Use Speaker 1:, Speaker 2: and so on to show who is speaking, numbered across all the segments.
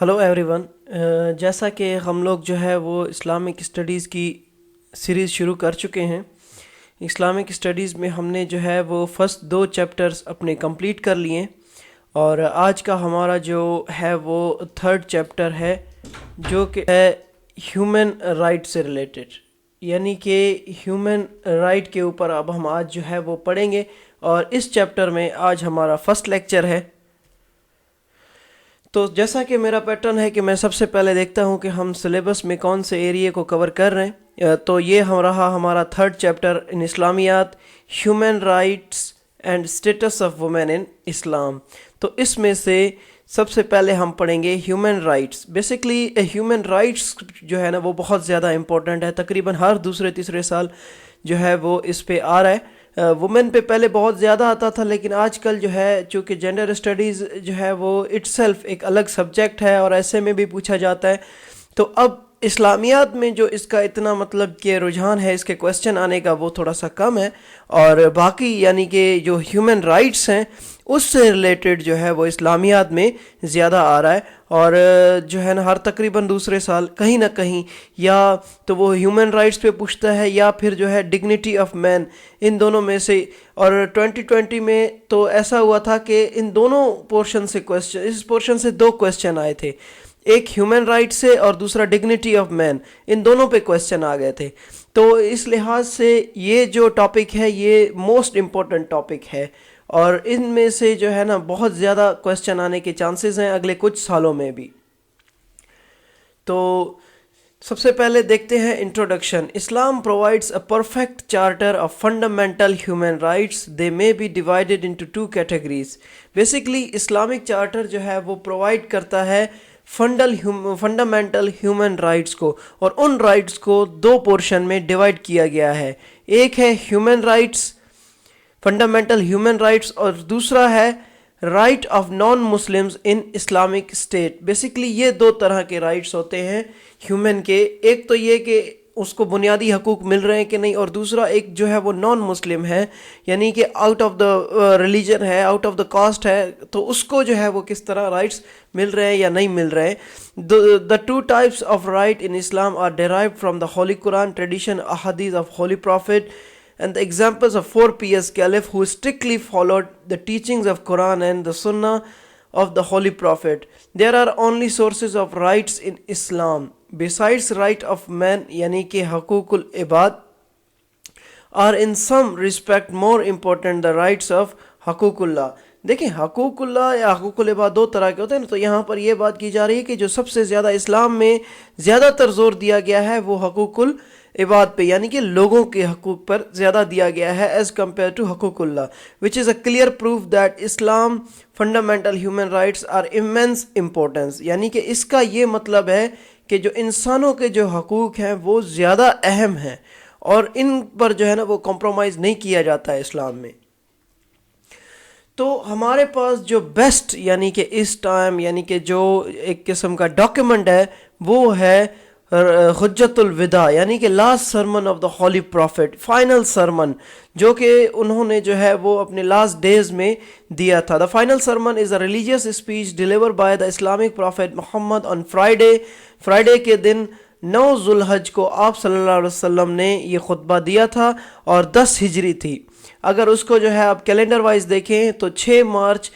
Speaker 1: Hello every one, جیسا کہ ہم لوگ جو ہے وہ اسلامک اسٹڈیز کی سیریز شروع کر چکے ہیں۔ اسلامک اسٹڈیز میں ہم نے جو ہے وہ فرسٹ 2 چیپٹرز اپنے کمپلیٹ کر لیے، اور آج کا ہمارا جو ہے وہ 3rd چیپٹر ہے، جو کہ ہے ہیومن رائٹ سے ریلیٹڈ، یعنی کہ ہیومن رائٹ کے اوپر اب ہم آج جو ہے وہ پڑھیں گے، اور اس چیپٹر میں آج ہمارا فرسٹ لیکچر ہے۔ تو جیسا کہ میرا پیٹرن ہے کہ میں سب سے پہلے دیکھتا ہوں کہ ہم سلیبس میں کون سے ایریے کو کور کر رہے ہیں۔ تو یہ رہا ہمارا 3rd chapter in Islamiyat, human rights and status of women in Islam. تو اس میں سے سب سے پہلے ہم پڑھیں گے human rights. Basically human rights جو ہے نا وہ بہت زیادہ امپورٹنٹ ہے، تقریباً ہر دوسرے تیسرے سال جو ہے وہ اس پہ آ رہا ہے۔ وومن پہ پہلے بہت زیادہ آتا تھا، لیکن آج کل جو ہے چونکہ جینڈر اسٹڈیز جو ہے وہ اٹ سیلف ایک الگ سبجیکٹ ہے اور ایسے میں بھی پوچھا جاتا ہے، تو اب اسلامیات میں جو اس کا اتنا مطلب کہ رجحان ہے اس کے کویسچن آنے کا وہ تھوڑا سا کم ہے، اور باقی یعنی کہ جو ہیومن رائٹس ہیں اس سے ریلیٹڈ جو ہے وہ اسلامیات میں زیادہ آ رہا ہے، اور جو ہے نا ہر تقریباً دوسرے سال کہیں نہ کہیں یا تو وہ ہیومن رائٹس پہ پوچھتا ہے یا پھر جو ہے ڈگنیٹی آف مین، ان دونوں میں سے۔ اور 2020 میں تو ایسا ہوا تھا کہ ان دونوں پورشن سے کویسچن، اس پورشن سے 2 کویسچن آئے تھے، ایک ہیومن رائٹ سے اور دوسرا ڈگنیٹی آف مین، ان دونوں پہ کویسچن آ گئے تھے۔ تو اس لحاظ سے یہ جو ٹاپک ہے یہ موسٹ امپورٹنٹ ٹاپک ہے، اور ان میں سے جو ہے نا بہت زیادہ کویسچن آنے کے چانسز ہیں اگلے کچھ سالوں میں بھی۔ تو سب سے پہلے دیکھتے ہیں introduction. Islam provides a perfect charter of fundamental human rights, they may be divided into 2 categories. Basically Islamic charter جو ہے وہ پرووائڈ کرتا ہے فنڈامنٹل ہیومن رائٹس کو، اور ان رائٹس کو 2 پورشن میں ڈیوائڈ کیا گیا ہے، ایک ہے human rights, fundamental human rights, اور دوسرا ہے right of non Muslims in Islamic state. Basically یہ 2 طرح کے رائٹس ہوتے ہیں ہیومن کے، ایک تو یہ کہ اس کو بنیادی حقوق مل رہے ہیں کہ نہیں، اور دوسرا ایک جو ہے وہ نان مسلم ہے، یعنی کہ آؤٹ آف دا ریلیجن ہے، آؤٹ آف دا کاسٹ ہے، تو اس کو جو ہے وہ کس طرح رائٹس مل رہے ہیں یا نہیں مل رہے ہیں۔ The 2 types of right in Islam are derived from the Holy Quran tradition, ahadith of Holy Prophet, and the examples of 4 pious caliph who strictly followed the teachings of Quran and the Sunnah of the Holy Prophet. There are only sources of rights in Islam besides right of man, yani ki حقوق العباد, are in some respect more important the rights of حقوق اللہ۔ دیکھیں حقوق اللہ یا حقوق العباد 2 طرح کے ہوتے ہیں، تو یہاں پر یہ بات کی جا رہی ہے کہ جو سب سے زیادہ اسلام میں زیادہ تر زور دیا گیا ہے وہ حقوق العباد پہ، یعنی کہ لوگوں کے حقوق پر زیادہ دیا گیا ہے ایز کمپیئر ٹو حقوق اللہ، which is a clear proof that Islam fundamental human rights are immense importance۔ یعنی کہ اس کا یہ مطلب ہے کہ جو انسانوں کے جو حقوق ہیں وہ زیادہ اہم ہیں، اور ان پر جو ہے نا وہ کمپرومائز نہیں کیا جاتا ہے اسلام میں۔ تو ہمارے پاس جو بیسٹ یعنی کہ اس ٹائم یعنی کہ جو ایک قسم کا ڈاکیومنٹ ہے وہ ہے حجت الوداع، یعنی کہ last sermon of the holy prophet, final sermon, جو کہ انہوں نے جو ہے وہ اپنے لاسٹ ڈیز میں دیا تھا۔ The final sermon is a religious speech deliver by the Islamic prophet Muhammad on Friday کے دن 9 ذو الحج کو آپ صلی اللہ علیہ وسلم نے یہ خطبہ دیا تھا، اور 10 ہجری تھی۔ اگر اس کو جو ہے آپ کیلنڈر وائز دیکھیں تو 6 مارچ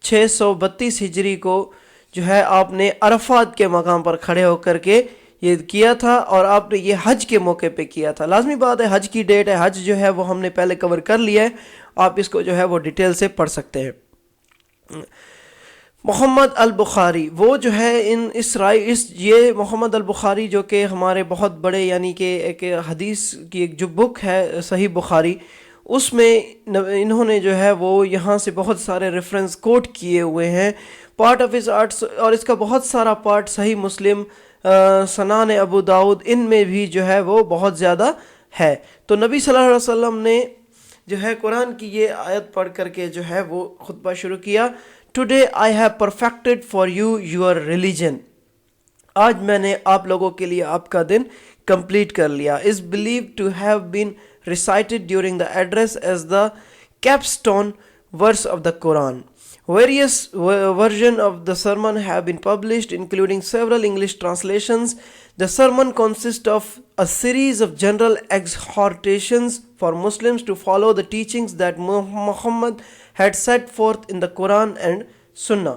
Speaker 1: 632 ہجری کو جو ہے آپ نے عرفات کے مقام پر کھڑے ہو کر کے یہ کیا تھا، اور آپ نے یہ حج کے موقع پہ کیا تھا۔ لازمی بات ہے حج کی ڈیٹ ہے، حج جو ہے وہ ہم نے پہلے کور کر لیا ہے، آپ اس کو جو ہے وہ ڈیٹیل سے پڑھ سکتے ہیں۔ محمد البخاری وہ جو ہے یہ محمد البخاری جو کہ ہمارے بہت بڑے یعنی کہ ایک حدیث کی ایک جو بک ہے صحیح بخاری، اس میں انہوں نے جو ہے وہ یہاں سے بہت سارے ریفرنس کوٹ کیے ہوئے ہیں، پارٹ آف ہز آرٹس، اور اس کا بہت سارا پارٹ صحیح مسلم، سنن ابو داؤد، ان میں بھی جو ہے وہ بہت زیادہ ہے۔ تو نبی صلی اللہ علیہ وسلم نے جو ہے قرآن کی یہ آیت پڑھ کر کے جو ہے وہ خطبہ شروع کیا، today I have perfected for you your religion, آج میں نے آپ لوگوں کے لیے آپ کا دن کمپلیٹ کر لیا۔ Is believed to have been recited during the address as the capstone verse of the Quran. Various versions of the sermon have been published, including several English translations. The sermon consists of a series of general exhortations for Muslims to follow the teachings that Muhammad had set forth in the Quran and Sunnah.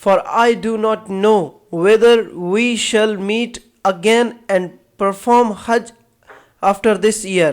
Speaker 1: for I do not know whether we shall meet again and perform Hajj after this year.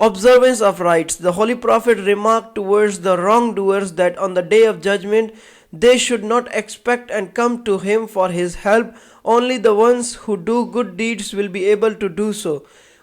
Speaker 1: Observance of rights. The Holy Prophet remarked towards the wrongdoers that on the day of judgment they should not expect and come to him for his help. Only the ones who do good deeds will be able to do so.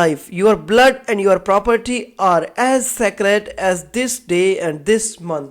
Speaker 1: life. Your blood and your property are as sacred as this day and this month.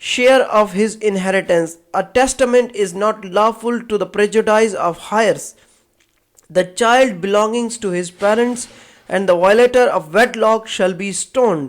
Speaker 1: share of his inheritance. A testament is not lawful to the prejudice of heirs. The child belonging to his parents and the violator of wedlock shall be stoned.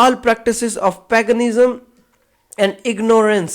Speaker 1: all practices of paganism and ignorance,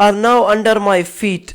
Speaker 1: are now under my feet.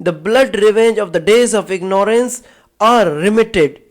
Speaker 1: The blood revenge of the days of ignorance are remitted,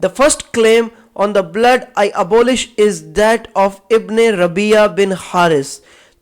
Speaker 1: The first claim on the blood I abolish is that of Ibn Rabi'a bin Haris.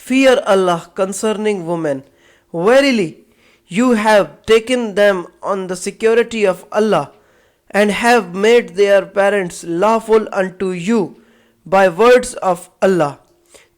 Speaker 1: fear Allah concerning women. Verily, you have taken them on the security of Allah and have made their parents lawful unto you by words of Allah.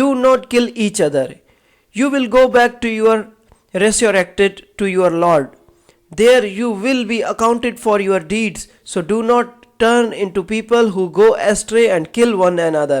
Speaker 1: do not kill each other. You will go back to your resurrected to your Lord. There you will be accounted for your deeds. So do not turn into people who go astray and kill one another.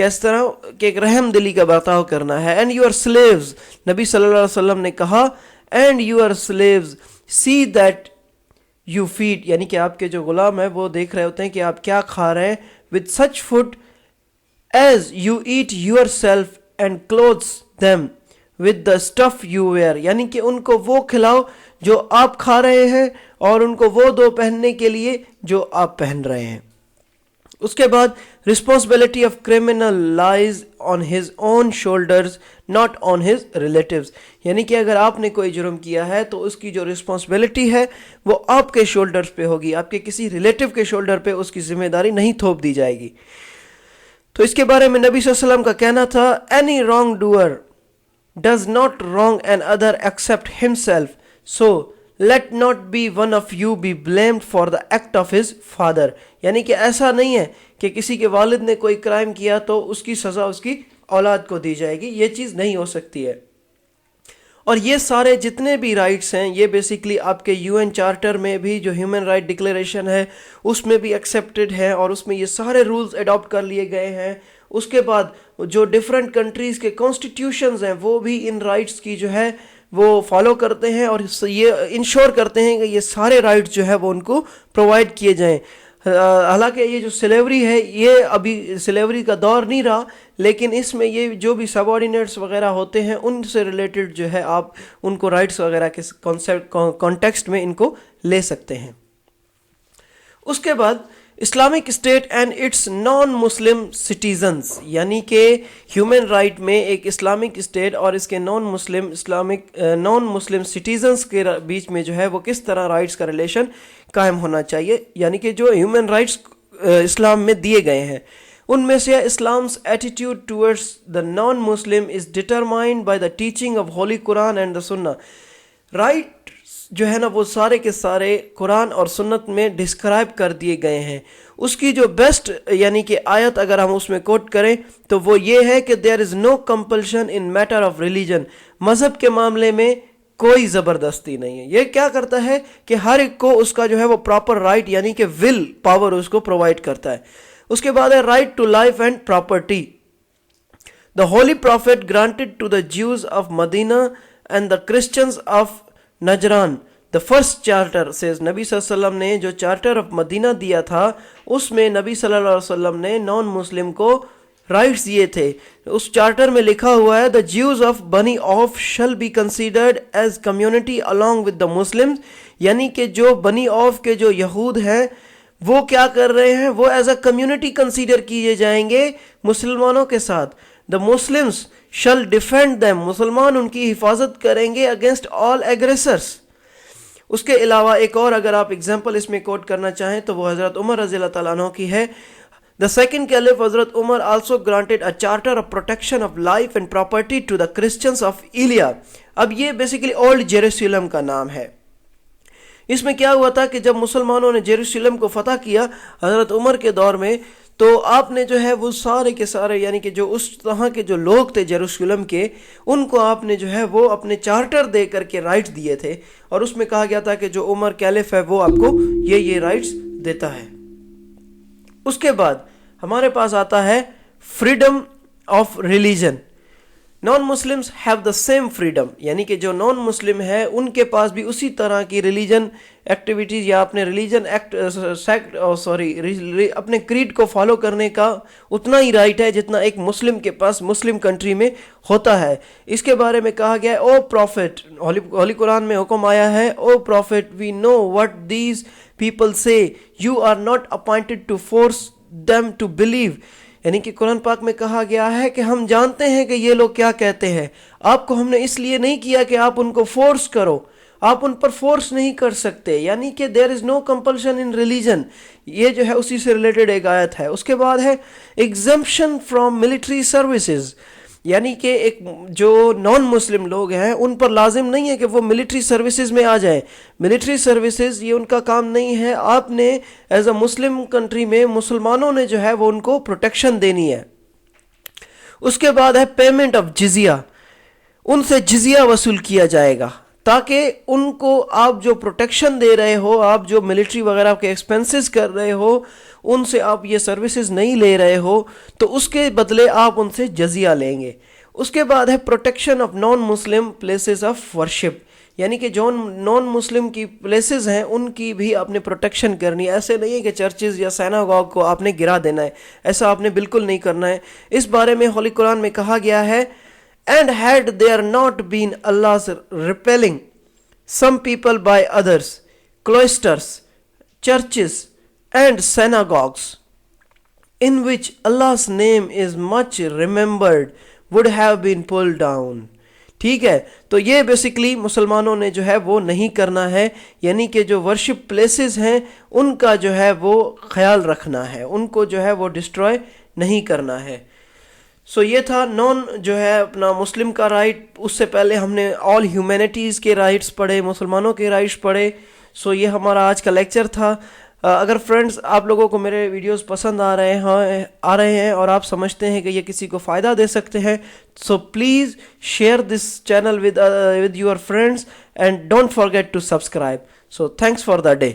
Speaker 1: کس طرح کہ ایک رحم دلی کا برتاؤ کرنا ہے. And your sleeves, نبی صلی اللہ علیہ وسلم نے کہا and your slaves see that you feed, یعنی کہ آپ کے جو غلام ہیں وہ دیکھ رہے ہوتے ہیں کہ آپ کیا کھا رہے ہیں, with such food as you eat yourself and clothes them with the stuff you wear, یعنی کہ ان کو وہ کھلاؤ جو آپ کھا رہے ہیں اور ان کو وہ دو پہننے کے لیے جو آپ پہن رہے ہیں. اس کے بعد responsibility of criminal lies on his own shoulders not on his relatives, یعنی کہ اگر آپ نے کوئی جرم کیا ہے تو اس کی جو رسپانسبلٹی ہے وہ آپ کے شولڈرز پہ ہوگی, آپ کے کسی ریلیٹو کے شولڈر پہ اس کی ذمہ داری نہیں تھوپ دی جائے گی. تو اس کے بارے میں نبی صلی اللہ علیہ وسلم کا کہنا تھا any wrongdoer does not wrong another except himself, so let not be one of you be blamed for the act of his father, یعنی کہ ایسا نہیں ہے کہ کسی کے والد نے کوئی کرائم کیا تو اس کی سزا اس کی اولاد کو دی جائے گی, یہ چیز نہیں ہو سکتی ہے. اور یہ سارے جتنے بھی رائٹس ہیں یہ بیسیکلی آپ کے یو این چارٹر میں بھی جو ہیومن رائٹ ڈکلیریشن ہے اس میں بھی ایکسیپٹڈ ہے, اور اس میں یہ سارے رولز اڈاپٹ کر لیے گئے ہیں. اس کے بعد جو ڈفرینٹ کنٹریز کے کانسٹیٹیوشنز ہیں وہ بھی ان رائٹس کی جو ہے وہ فالو کرتے ہیں اور یہ انشور کرتے ہیں کہ یہ سارے رائٹس جو ہے وہ ان کو پرووائڈ کیے جائیں. حالانکہ یہ جو سلیوری ہے یہ ابھی سلیوری کا دور نہیں رہا, لیکن اس میں یہ جو بھی سب آرڈینیٹس وغیرہ ہوتے ہیں ان سے ریلیٹڈ جو ہے آپ ان کو رائٹس وغیرہ کے کانٹیکسٹ میں ان کو لے سکتے ہیں. اس کے بعد Islamic state and its non Muslim citizens, یعنی کہ ہیومن رائٹ میں ایک اسلامک اسٹیٹ اور اس کے نان مسلم سٹیزنز کے بیچ میں جو ہے وہ کس طرح رائٹس کا ریلیشن قائم ہونا چاہیے, یعنی کہ جو ہیومن رائٹس اسلام میں دیے گئے ہیں ان میں سے اسلام's attitude towards the non-Muslim is determined by the teaching of Holy Quran and the Sunnah. Right جو ہے نا وہ سارے کے سارے قرآن اور سنت میں ڈسکرائب کر دیے گئے ہیں. اس کی جو بیسٹ یعنی کہ آیت اگر ہم اس میں کوٹ کریں تو وہ یہ ہے کہ there is no compulsion in matter of religion, مذہب کے معاملے میں کوئی زبردستی نہیں ہے. یہ کیا کرتا ہے کہ ہر ایک کو اس کا جو ہے وہ پراپر رائٹ یعنی کہ ول پاور اس کو پرووائڈ کرتا ہے. اس کے بعد ہے right to life and property. The Holy Prophet granted to the Jews of Medina and the Christians of Najran the first charter, says نبی صلی اللہ علیہ وسلم نے جو چارٹر آف مدینہ دیا تھا اس میں نبی صلی اللہ علیہ وسلم نے نان مسلم کو رائٹس دیے تھے. اس چارٹر میں لکھا ہوا ہے the Jews of Bani Auf shall be considered as community along with the Muslims, یعنی کہ جو بنی اوف کے جو یہود ہیں وہ کیا کر رہے ہیں, وہ ایز اے کمیونٹی کنسیڈر کیے جائیں گے مسلمانوں کے ساتھ. The Muslims shall defend them, مسلمان ان کی حفاظت کریں گے against all aggressors. اس کے علاوہ ایک اور اگر آپ اگزامپل اس میں کوٹ کرنا چاہیں تو وہ حضرت عمر رضی اللہ تعالیٰ عنہ کی ہے. The second caliph حضرت عمر also granted a charter of protection of life and property to the Christians of Ilya. اب یہ بیسیکلی اولڈ جیروسلم کا نام ہے. اس میں کیا ہوا تھا کہ جب مسلمانوں نے جیروسلم کو فتح کیا حضرت عمر کے دور میں تو آپ نے جو ہے وہ سارے کے سارے یعنی کہ جو اس طرح کے جو لوگ تھے جیروسلم کے ان کو آپ نے جو ہے وہ اپنے چارٹر دے کر کے رائٹس دیے تھے, اور اس میں کہا گیا تھا کہ جو عمر کیلف ہے وہ آپ کو یہ رائٹس دیتا ہے. اس کے بعد ہمارے پاس آتا ہے freedom of religion. Non Muslims have the same freedom, یعنی کہ جو نان مسلم ہے ان کے پاس بھی اسی طرح کی ریلیجن ایکٹیویٹیز یا اپنے ریلیجن اپنے کریڈ کو فالو کرنے کا اتنا ہی رائٹ ہے جتنا ایک مسلم کے پاس مسلم کنٹری میں ہوتا ہے. اس کے بارے میں کہا گیا ہے او پروفٹ, ہولی قرآن میں حکم آیا ہے O prophet we know what these people say you are not appointed to force them to believe, یعنی کہ قرآن پاک میں کہا گیا ہے کہ ہم جانتے ہیں کہ یہ لوگ کیا کہتے ہیں, آپ کو ہم نے اس لیے نہیں کیا کہ آپ ان کو فورس کرو, آپ ان پر فورس نہیں کر سکتے, یعنی کہ there is no compulsion in religion. یہ جو ہے اسی سے ریلیٹڈ ایک آیت ہے. اس کے بعد ہے exemption from military services, یعنی کہ ایک جو نان مسلم لوگ ہیں ان پر لازم نہیں ہے کہ وہ ملٹری سروسز میں آ جائیں. ملٹری سروسز یہ ان کا کام نہیں ہے, آپ نے ایز اے مسلم کنٹری میں مسلمانوں نے جو ہے وہ ان کو پروٹیکشن دینی ہے. اس کے بعد ہے پیمنٹ آف جزیہ, ان سے جزیہ وصول کیا جائے گا. تاکہ ان کو آپ جو پروٹیکشن دے رہے ہو, آپ جو ملٹری وغیرہ کے ایکسپینسز کر رہے ہو, ان سے آپ یہ سروسز نہیں لے رہے ہو, تو اس کے بدلے آپ ان سے جزیہ لیں گے. اس کے بعد ہے protection of non Muslim places of worship, یعنی کہ جو نان مسلم کی پلیسز ہیں ان کی بھی آپ نے پروٹیکشن کرنی ہے. ایسے نہیں ہے کہ چرچز یا سیناگوگ کو آپ نے گرا دینا ہے, ایسا آپ نے بالکل نہیں کرنا ہے. اس بارے میں ہولی قرآن میں کہا گیا ہے, and had there not been Allah's repelling some people by others, cloisters, churches and synagogues in which Allah's name is much remembered would have been pulled down. ٹھیک ہے, تو یہ بیسیکلی مسلمانوں نے جو ہے وہ نہیں کرنا ہے, یعنی کہ جو ورشپ پلیسز ہیں ان کا جو ہے وہ خیال رکھنا ہے, ان کو جو ہے وہ ڈسٹروائے نہیں کرنا ہے. سو یہ تھا نان جو ہے اپنا مسلم کا رائٹ. اس سے پہلے ہم نے آل ہیومینٹیز کے رائٹس پڑھے, مسلمانوں کے رائٹس پڑھے. سو یہ ہمارا آج کا لیکچر تھا. اگر فرینڈز آپ لوگوں کو میرے ویڈیوز پسند آ رہے ہیں اور آپ سمجھتے ہیں کہ یہ کسی کو فائدہ دے سکتے ہیں, so please share this channel with your friends and don't forget to subscribe. So thanks for the day.